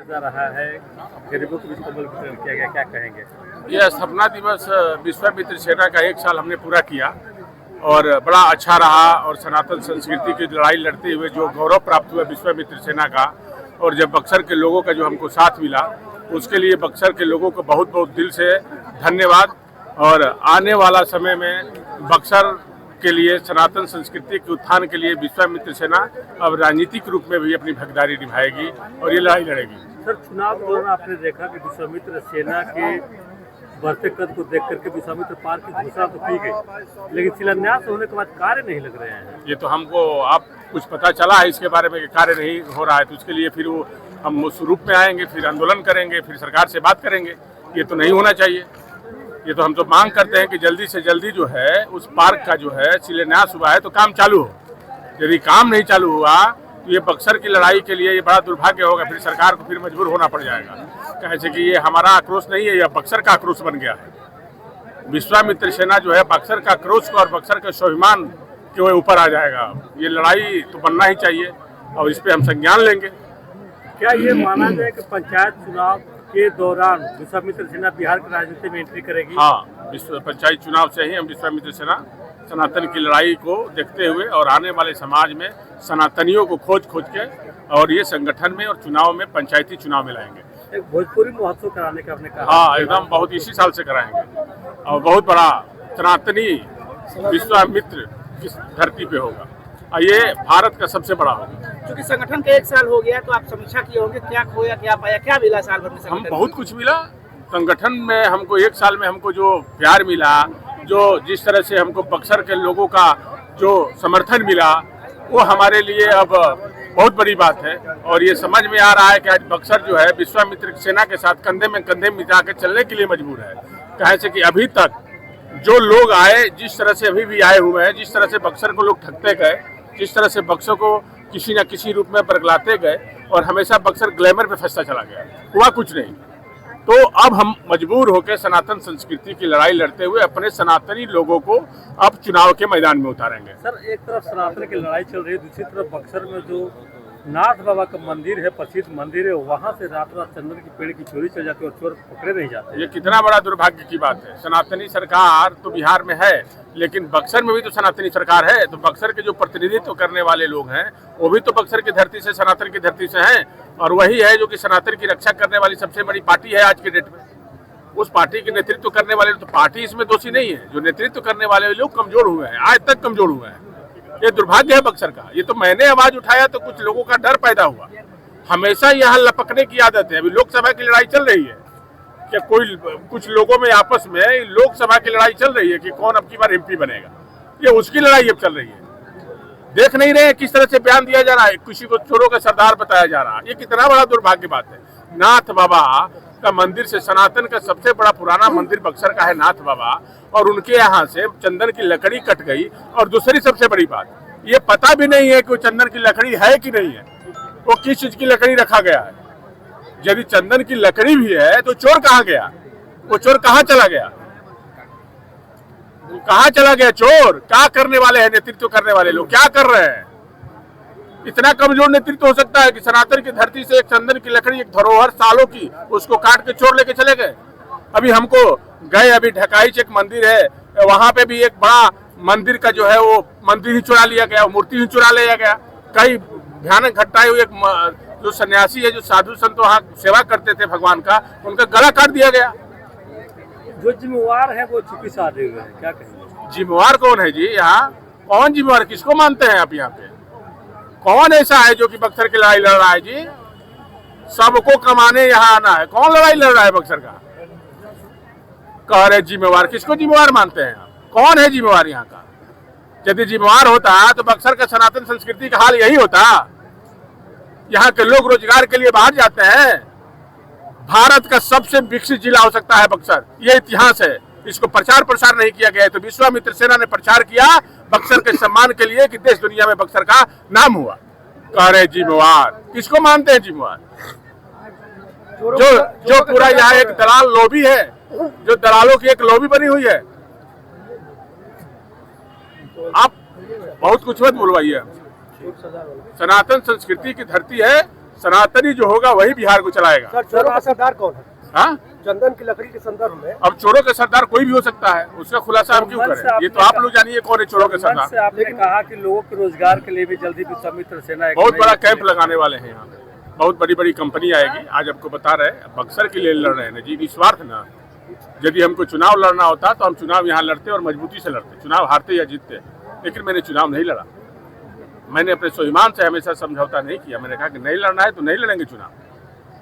जा रहा है, गरीबों के बीच कम्बल वितरण किया गया, क्या कहेंगे? यह स्थापना दिवस विश्वामित्र सेना का 1 साल हमने पूरा किया और बड़ा अच्छा रहा। और सनातन संस्कृति की लड़ाई लड़ते हुए जो गौरव प्राप्त हुआ विश्वामित्र सेना का, और जब बक्सर के लोगों का जो हमको साथ मिला, उसके लिए बक्सर के लोगों को बहुत बहुत दिल से धन्यवाद। और आने वाला समय में बक्सर के लिए सनातन संस्कृति के उत्थान के लिए विश्वामित्र सेना अब राजनीतिक रूप में भी अपनी भागीदारी निभाएगी और ये लड़ाई लड़ेगी। सर, चुनाव के दौरान आपने देखा कि विश्वामित्र सेना के बढ़ते कद को देख करके विश्वामित्र पार्क की घोषणा तो की गई, लेकिन शिलान्यास होने के बाद कार्य नहीं लग रहे हैं। ये तो हमको आप कुछ पता चला है इसके बारे में कि कार्य नहीं हो रहा है, तो उसके लिए फिर वो हम उस रूप में आएंगे, फिर आंदोलन करेंगे, फिर सरकार से बात करेंगे। ये तो नहीं होना चाहिए। ये तो हम तो मांग करते हैं कि जल्दी से जल्दी जो है उस पार्क का जो है शिलान्यास हुआ है तो काम चालू हो। यदि काम नहीं चालू हुआ तो ये बक्सर की लड़ाई के लिए ये बड़ा दुर्भाग्य होगा। फिर सरकार को फिर मजबूर होना पड़ जाएगा, कैसे कि ये हमारा आक्रोश नहीं है, यह बक्सर का आक्रोश बन गया है। विश्वामित्र सेना जो है बक्सर का आक्रोश और बक्सर के स्वाभिमान के ऊपर आ जाएगा। ये लड़ाई तो बनना ही चाहिए और इस पर हम संज्ञान लेंगे। क्या ये माना जाए कि पंचायत चुनाव के दौरान विश्वामित्र सेना बिहार की राजनीति में एंट्री करेगी? हाँ, पंचायत चुनाव से ही हम विश्वामित्र सेना सनातन की लड़ाई को देखते हुए और आने वाले समाज में सनातनियों को खोज के और ये संगठन में और चुनाव में, पंचायती चुनाव में लाएंगे। एक भोजपुरी महोत्सव कराने का आपने कहा। हाँ, एकदम बहुत इसी साल से कराएंगे और बहुत बड़ा सनातनी विश्वामित्र की धरती पे होगा और ये भारत का सबसे बड़ा होगा। क्योंकि संगठन का 1 साल हो गया तो आप समीक्षा किए होंगे, क्या खोया, क्या पाया, क्या मिला साल भर में? हम बहुत कुछ मिला संगठन में। हमको 1 साल में हमको जो प्यार मिला, जो जिस तरह से हमको बक्सर के लोगों का जो समर्थन मिला, वो हमारे लिए अब बहुत बड़ी बात है। और ये समझ में आ रहा है कि आज बक्सर जो है विश्वामित्र सेना के साथ कंधे में कंधे मिला के चलने के लिए मजबूर है। कैसे कि अभी तक जो लोग आए, जिस तरह से अभी भी आए हुए हैं, जिस तरह से बक्सर को लोग ठगते गए, जिस तरह से बक्सर को किसी न किसी रूप में बरगलाते गए और हमेशा बक्सर ग्लैमर पे फंसता चला गया, हुआ कुछ नहीं। तो अब हम मजबूर होकर सनातन संस्कृति की लड़ाई लड़ते हुए अपने सनातनी लोगों को अब चुनाव के मैदान में उतारेंगे। सर, एक तरफ सनातन की लड़ाई चल रही है, दूसरी तरफ बक्सर में जो नाथ बाबा का मंदिर है, प्रसिद्ध मंदिर है, वहाँ से रात रात चंदन की पेड़ की चोरी चल जाती है और चोर पकड़े नहीं जाते। ये कितना बड़ा दुर्भाग्य की बात है। सनातनी सरकार तो बिहार में है, लेकिन बक्सर में भी तो सनातनी सरकार है। तो बक्सर के जो प्रतिनिधित्व करने वाले लोग हैं वो भी तो बक्सर की धरती से, सनातन की धरती से हैं, और वही है जो कि सनातन की रक्षा करने वाली सबसे बड़ी पार्टी है आज के डेट में। उस पार्टी के नेतृत्व करने वाले, तो पार्टी इसमें दोषी नहीं है, जो नेतृत्व करने वाले लोग कमजोर हुए हैं, आज तक कमजोर हुए हैं। ये दुर्भाग्य है बक्सर का। ये तो मैंने आवाज उठाया तो कुछ लोगों का डर पैदा हुआ। हमेशा यहाँ लपकने की आदत है। अभी लोकसभा की लड़ाई चल रही है, क्या कोई कुछ लोगों में आपस में लोकसभा की लड़ाई चल रही है कि कौन अब की बार एमपी बनेगा, ये उसकी लड़ाई अब चल रही है। देख नहीं रहे किस तरह से बयान दिया जा रहा है, किसी को चोरों का सरदार बताया जा रहा है। ये कितना बड़ा दुर्भाग्य बात है। नाथ बाबा का मंदिर से, सनातन का सबसे बड़ा पुराना मंदिर बक्सर का है नाथ बाबा, और उनके यहाँ से चंदन की लकड़ी कट गई। और दूसरी सबसे बड़ी बात, ये पता भी नहीं है कि वो चंदन की लकड़ी है कि नहीं है, वो किस चीज की लकड़ी रखा गया है। यदि चंदन की लकड़ी भी है तो चोर कहाँ गया, वो चोर कहाँ चला गया, कहाँ चला गया चोर? क्या करने वाले हैं नेतृत्व करने वाले लोग, क्या कर रहे हैं? इतना कमजोर नेतृत्व हो सकता है कि सनातन की धरती से एक चंदन की लकड़ी, एक धरोहर सालों की, उसको काट के चोर लेके चले गए। अभी हमको गए, अभी ढकाईच एक मंदिर है, वहां पे भी एक बड़ा मंदिर का जो है वो मंदिर ही चुरा लिया गया, मूर्ति ही चुरा लिया गया। कई भयानक घटनाएं हुई। एक जो सन्यासी है, जो साधु संत वहाँ सेवा करते थे भगवान का, उनका गला काट दिया गया। जो जिम्मेवार है वो चुप्पी साधे हुए हैं, क्या कहेंगे? जिम्मेवार कौन है जी? यहाँ कौन जिम्मेवार, किसको मानते हैं आप? यहाँ पे कौन ऐसा है जो कि बक्सर की लड़ाई लड़ रहा है जी? सबको कमाने यहाँ आना है। कौन लड़ाई लड़ रहा है बक्सर का? कह रहे जिम्मेवार, किसको जिम्मेवार मानते हैं आप? कौन है जिम्मेवार यहाँ का? यदि जिम्मेवार होता तो बक्सर का सनातन संस्कृति का हाल यही होता। यहाँ के लोग रोजगार के लिए बाहर जाते हैं। भारत का सबसे विकसित जिला हो सकता है बक्सर, ये इतिहास है। इसको प्रचार प्रसार नहीं किया गया है, तो विश्वामित्र सेना ने प्रचार किया बक्सर के सम्मान के लिए कि देश दुनिया में बक्सर का नाम हुआ। कह रहे जिम्मेवार, किसको मानते हैं जिम्मेवार? जो पूरा यहाँ एक दलाल लॉबी है, जो दलालों की एक लॉबी बनी हुई है। आप बहुत कुछ मत बुलवाइए। सनातन संस्कृति की धरती है, सनातनी जो होगा वही बिहार को चलाएगा। सर, चोरों का सरदार कौन है? हाँ, चंदन की लकड़ी के संदर्भ में अब चोरों का सरदार कोई भी हो सकता है, उसका खुलासा हम क्यों करें? ये तो आप लोग जानिए कौन है चोरों के मन से सरदार। आपने कहा कि लोगों के रोजगार के लिए भी जल्दी विश्वामित्र सेना एक बहुत नई बड़ा कैंप लगाने वाले हैं यहाँ, बहुत बड़ी बड़ी कंपनी आएगी। आज आपको बता रहे हैं बक्सर के लिए लड़ रहे हैं जी, निस्वार्थ ना। यदि हमको चुनाव लड़ना होता तो हम चुनाव यहाँ लड़ते और मजबूती से लड़ते, चुनाव हारते या जीतते, लेकिन मैंने चुनाव नहीं लड़ा। मैंने अपने स्वाभिमान से हमेशा समझौता नहीं किया। मैंने कहा कि नहीं लड़ना है तो नहीं लड़ेंगे चुनाव।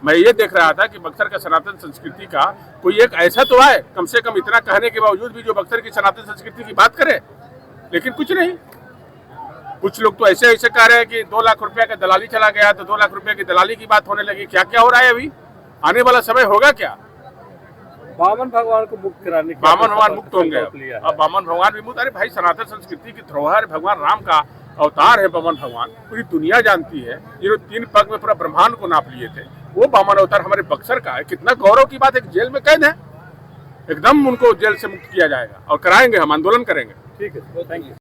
मैं ये देख रहा था कि बक्सर का सनातन संस्कृति का कोई एक ऐसा तो है, कम से कम इतना कहने के बावजूद भी जो बक्सर की सनातन संस्कृति की बात करे, लेकिन कुछ नहीं। कुछ लोग तो ऐसे ऐसे कह रहे हैं कि 2 लाख रुपया का दलाली चला गया तो 2 लाख रुपया की दलाली की बात होने लगी। क्या क्या हो रहा है अभी, आने वाला समय होगा क्या? बामन भगवान को मुक्त कराने की बामन भगवान मुक्त होंगे संकल्प लिया है। अब बामन भगवान भी मुक्त। अरे भाई, सनातन संस्कृति की धरोहर भगवान राम का अवतार है बामन भगवान, पूरी दुनिया जानती है। ये 3 पग में पूरा ब्रह्मांड को नाप लिए थे, वो बामन अवतार हमारे बक्सर का है। कितना गौरव की बात है, जेल में कैद है, एकदम उनको जेल से मुक्त किया जाएगा और कराएंगे, हम आंदोलन करेंगे। ठीक है, थैंक यू।